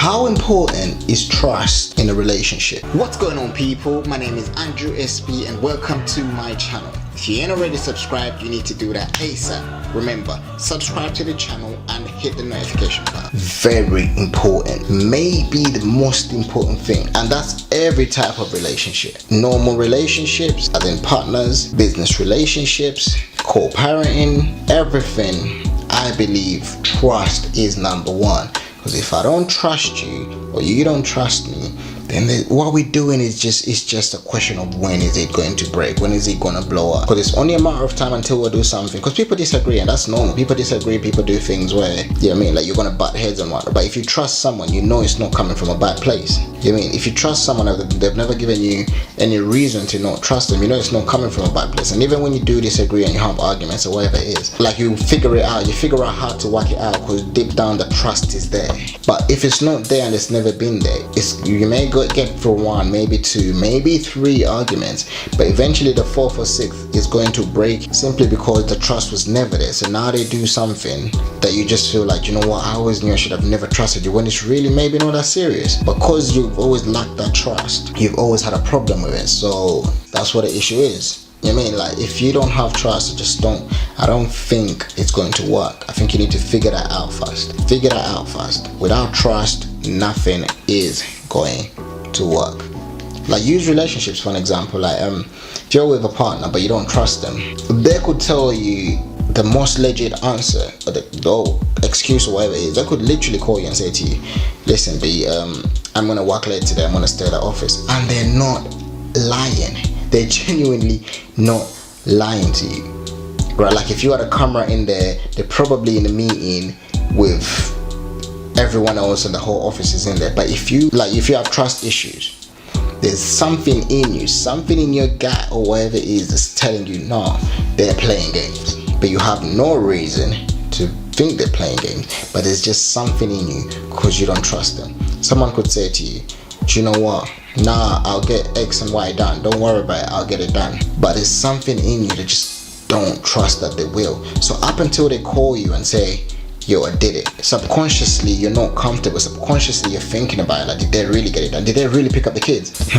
How important is trust in a relationship? What's going on, people? My name is Andrew SP and welcome to my channel. If you ain't already subscribed, you need to do that ASAP. Remember, subscribe to the channel and hit the notification button. Very important, maybe the most important thing, and that's every type of relationship. Normal relationships, as in partners, business relationships, co-parenting, everything. I believe trust is number one. Because if I don't trust you or you don't trust me, then what we're doing is just a question of when is it going to break, when is it going to blow up. Because it's only a matter of time until we do something. Because people disagree, and that's normal. People disagree, people do things where, you know what I mean, like you're going to butt heads and whatnot. But if you trust someone, you know it's not coming from a bad place. You know what I mean? If you trust someone, they've never given you any reason to not trust them, you know it's not coming from a bad place. And even when you do disagree and you have arguments or whatever it is, like you figure it out, you figure out how to work it out, because deep down the trust is there. But if it's not there and it's never been there, you may get for one, maybe two, maybe three arguments, but eventually the fourth or sixth is going to break simply because the trust was never there. So now they do something that you just feel like, you know what, I always knew I should have never trusted you, when it's really maybe not that serious. Because you've always lacked that trust, you've always had a problem with it. So that's what the issue is. You know what I mean? Like, if you don't have trust, I don't think it's going to work. I think you need to figure that out first. Figure that out first. Without trust, nothing is going to work. Like, use relationships for an example. Like, if you're with a partner but you don't trust them, they could tell you the most legit answer or the excuse or whatever it is. They could literally call you and say to you, listen B, I'm gonna work late today, I'm gonna stay at the office. And they're not lying. They're genuinely not lying to you, right? Like, if you had a camera in there, they're probably in a meeting with everyone else and the whole office is in there. But if you have trust issues, there's something in you, something in your gut or whatever it is that's telling you, no, they're playing games. But you have no reason to think they're playing games, but there's just something in you because you don't trust them. Someone could say to you, do you know what, nah, I'll get X and Y done, don't worry about it, I'll get it done. But there's something in you that just don't trust that they will. So up until they call you and say, yo, I did it, subconsciously you're not comfortable. Subconsciously you're thinking about it, like, did they really get it done? Did they really pick up the kids?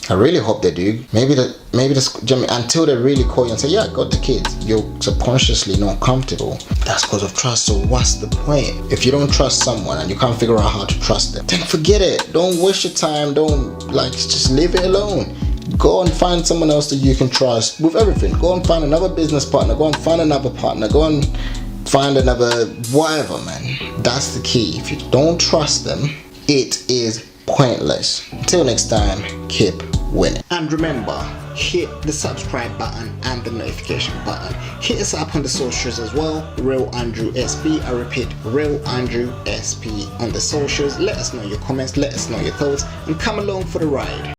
I really hope they do. Maybe until they really call you and say, yeah, I got the kids, you're subconsciously not comfortable. That's because of trust. So what's the point? If you don't trust someone and you can't figure out how to trust them, then forget it. Don't waste your time. Just leave it alone. Go and find someone else that you can trust with everything. Go and find another business partner. Go and find another partner. Go and find another whatever, man. That's the key. If you don't trust them, it is pointless. Until next time, keep winning. And remember, hit the subscribe button and the notification button. Hit us up on the socials as well, Real Andrew SP. I repeat, Real Andrew SP on the socials. Let us know your comments, let us know your thoughts, and come along for the ride.